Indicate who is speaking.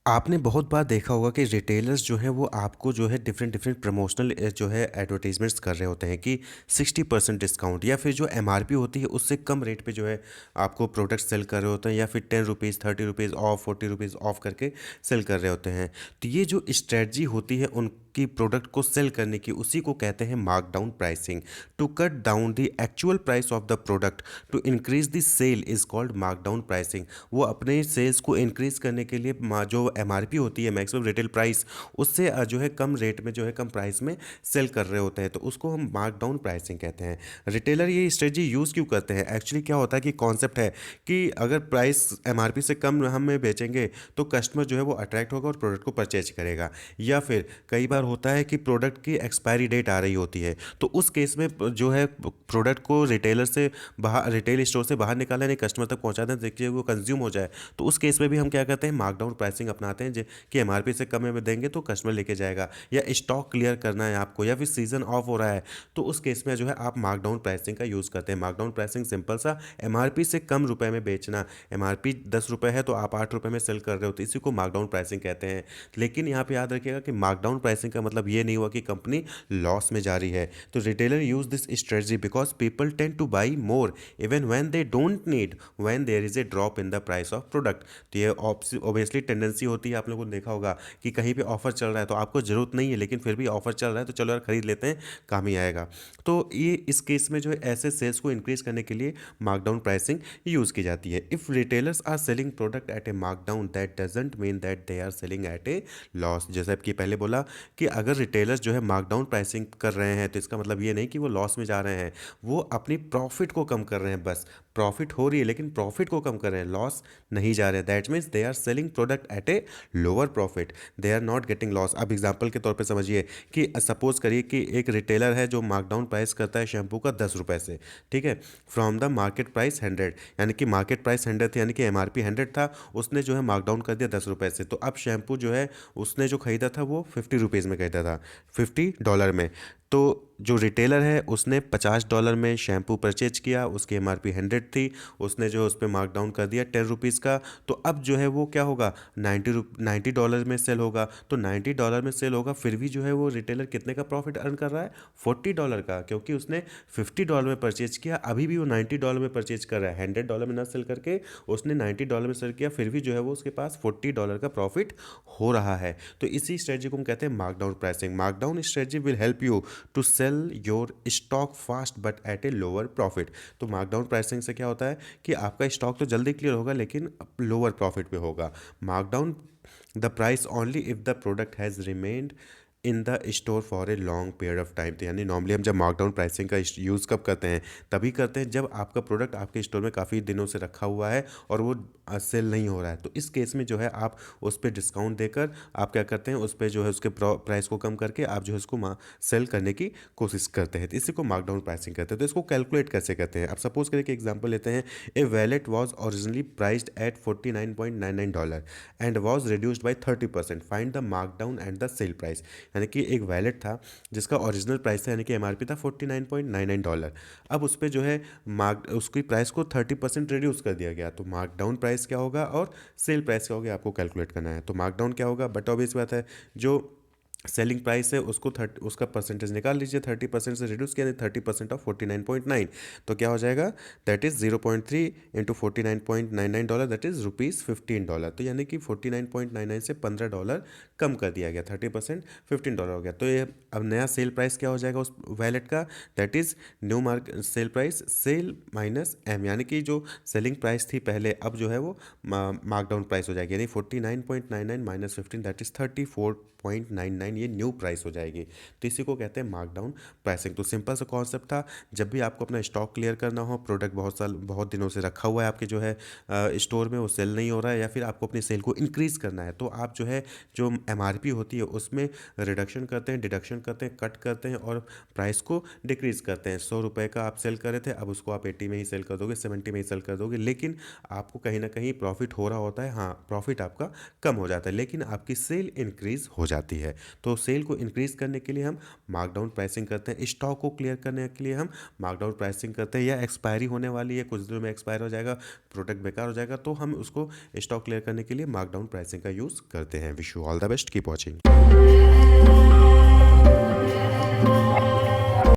Speaker 1: आपने बहुत बार देखा होगा कि रिटेलर्स जो हैं वो आपको जो है डिफरेंट डिफरेंट प्रमोशनल जो है एडवर्टाइजमेंट्स कर रहे होते हैं कि 60% डिस्काउंट या फिर जो एमआरपी होती है उससे कम रेट पे जो है आपको प्रोडक्ट सेल कर रहे होते हैं या फिर 10 rupees 30 rupees of 40 rupees of करके सेल कर रहे होते हैं। तो ये जो स्ट्रेटजी होती है उनकी प्रोडक्ट को सेल करने की उसी को कहते हैं markdown pricing. To cut down the actual price of the product to increase the sale is called markdown pricing. वो अपने सेल्स को इंक्रीज करने के लिए जो एमआरपी होती है मैक्सिमम रिटेल प्राइस उससे जो है कम रेट में जो है कम प्राइस में सेल कर रहे होते हैं, तो उसको हम मार्कडाउन प्राइसिंग कहते हैं। रिटेलर ये स्ट्रेटजी यूज़ क्यों करते हैं? एक्चुअली क्या होता है कि कॉन्सेप्ट है कि अगर प्राइस एमआरपी से कम हमें बेचेंगे तो कस्टमर जो है वो अट्रैक्ट होगा और प्रोडक्ट को परचेज करेगा। या फिर कई बार होता है कि प्रोडक्ट की एक्सपायरी डेट आ रही होती है, तो उस केस में जो है प्रोडक्ट को रिटेलर से बाहर रिटेल स्टोर से बाहर निकाला नहीं कस्टमर तक पहुंचा दें देखिए वो कंज्यूम हो जाए, तो उस केस में भी हम क्या करते हैं मार्कडाउन प्राइसिंग अपनाते हैं कि एमआरपी से कम में देंगे तो कस्टमर लेके जाएगा। या स्टॉक क्लियर करना है आपको या फिर सीजन ऑफ हो रहा है, तो उस केस में जो है आप मार्कडाउन प्राइसिंग का यूज़ करते हैं। मार्कडाउन प्राइसिंग सिंपल सा एमआरपी से कम रुपए में बेचना। एमआरपी 10 रुपये है तो आप 8 रुपये में सेल कर रहे हो, तो इसी को मार्कडाउन प्राइसिंग कहते हैं। लेकिन यहाँ पे याद रखिएगा कि मार्कडाउन प्राइसिंग का मतलब ये नहीं हुआ कि कंपनी लॉस में जा रही है। तो retailer use this strategy because people tend to buy more even when they don't need when there is a drop in the price of product. तो ये ऑब्वियसली टेंडेंसी होती है, आप लोगों ने देखा होगा कि कहीं पे ऑफर चल रहा है तो आपको ज़रूरत नहीं है लेकिन फिर भी ऑफर चल रहा है तो चलो यार खरीद लेते हैं, काम ही आएगा। तो ये इस केस में जो है ऐसे सेल्स को इंक्रीज करने के लिए मार्कडाउन प्राइसिंग यूज़ की जाती है। If retailers are selling product at a markdown that doesn't mean that they are selling at a loss. जैसे आपकी पहले बोला कि अगर रिटेलर्स जो है मार्कडाउन प्राइसिंग कर रहे हैं तो इसका मतलब ये नहीं कि वो लॉस में जा रहे हैं, वो अपनी प्रॉफिट को कम कर रहे हैं। बस प्रॉफिट हो रही है लेकिन प्रॉफिट को कम कर रहे हैं, लॉस नहीं जा रहे हैं। That means they are selling product at a lower profit, they are not getting loss. अब एग्जांपल के तौर पे समझिए कि सपोज करिए कि एक रिटेलर है जो मार्कडाउन प्राइस करता है शैम्पू का 10 रुपये से, ठीक है, फ्रॉम द मार्केट प्राइस 100, यानी कि मार्केट प्राइस 100 थी यानी कि एमआरपी 100 था, उसने जो है मार्कडाउन कर दिया 10 रुपये से। तो अब शैम्पू जो है उसने जो खरीदा था वो 50 रुपीज़ में खरीदा था, $50 में। तो जो रिटेलर है उसने $50 में शैम्पू परचेज किया, उसकी एमआरपी 100 थी, उसने जो उस पर मार्कडाउन कर दिया 10 रुपीज़ का, तो अब जो है वो क्या होगा 90 डॉलर में सेल होगा। तो $90 में सेल होगा, फिर भी जो है वो रिटेलर कितने का प्रॉफिट अर्न कर रहा है $40 का, क्योंकि उसने $50 में परचेज किया, अभी भी वो $90 में परचेज कर रहा है। $100 में ना सेल करके उसने $90 में सेल किया, फिर भी जो है वो उसके पास $40 का प्रॉफिट हो रहा है। तो इसी स्ट्रेटजी को हम कहते हैं markdown pricing. Markdown strategy will help you to sell your stock fast but at a lower profit. तो मार्कडाउन प्राइसिंग से क्या होता है कि आपका स्टॉक तो जल्दी क्लियर होगा लेकिन लोअर प्रॉफिट पे होगा। Markdown the price only if the product has remained in the store for a long period of time. तो यानी नॉर्मली हम जब मार्कडाउन प्राइसिंग का यूज़ कब करते हैं, तभी करते हैं जब आपका प्रोडक्ट आपके स्टोर में काफ़ी दिनों से रखा हुआ है और वो सेल नहीं हो रहा है। तो इस केस में जो है आप उस पर डिस्काउंट देकर आप क्या करते हैं, उस पर जो है उसके प्राइस को कम करके आप जो है उसको सेल करने की कोशिश करते हैं। तो इसी को मार्कडाउन प्राइसिंग करते हैं। तो इसको कैलकुलेट कैसे करते हैं, आप सपोज करें कि एग्जाम्पल लेते हैं, a wallet was originally priced at $49.99 and was reduced by 30%, find the markdown and the sale price. यानी कि एक वैलेट था जिसका ओरिजिनल प्राइस था यानी कि एमआरपी था $49.99। अब उस पर जो है मार्क उसकी प्राइस को 30% रिड्यूस कर दिया गया। तो मार्कडाउन प्राइस क्या होगा और सेल प्राइस क्या होगा आपको कैलकुलेट करना है। तो मार्कडाउन क्या होगा, बट ऑब्वियस बात है जो सेलिंग प्राइस है उसको उसका परसेंटेज निकाल लीजिए, 30% से रिड्यूस किया 30% ऑफ 49.9, तो क्या हो जाएगा that is 0.3 into $49.99 that is ₹15। तो यानी कि 49.99 से $15 कम कर दिया गया, 30% $15 हो गया। तो ये अब नया सेल प्राइस क्या हो जाएगा उस वैलेट का, that is new mark sale price sale minus M, यानी कि जो सेलिंग प्राइस थी पहले अब जो है वो मार्कडाउन प्राइस हो जाएगी, यानी 49.99 माइनस 15 दैट इज़ 34.99, ये न्यू प्राइस हो जाएगी। तो इसी को कहते हैं मार्कडाउन प्राइसिंग। तो सिंपल सा कॉन्सेप्ट था, जब भी आपको अपना स्टॉक क्लियर करना हो, प्रोडक्ट बहुत दिनों से रखा हुआ है आपके जो है स्टोर में, वो सेल नहीं हो रहा है या फिर आपको अपनी सेल को इंक्रीज़ करना है, तो आप जो है जो एमआरपी होती है उसमें रिडक्शन करते हैं, डिडक्शन करते हैं, कट करते हैं और प्राइस को डिक्रीज़ करते हैं। ₹100 का आप सेल कर रहे थे, अब उसको आप 80 में ही सेल कर दोगे, 70 में ही सेल कर दोगे, लेकिन आपको कहीं ना कहीं प्रॉफिट हो रहा होता है। हाँ, प्रॉफिट आपका कम हो जाता है लेकिन आपकी सेल इंक्रीज़ हो जाती है। तो सेल को इंक्रीज़ करने के लिए हम मार्कडाउन प्राइसिंग करते हैं, स्टॉक को क्लियर करने के लिए हम मार्कडाउन प्राइसिंग करते हैं, या एक्सपायरी होने वाली है, कुछ दिनों में एक्सपायर हो जाएगा, प्रोडक्ट बेकार हो जाएगा, तो हम उसको स्टॉक क्लियर करने के लिए मार्कडाउन प्राइसिंग का यूज़ करते हैं। Wish you all the best, keep watching.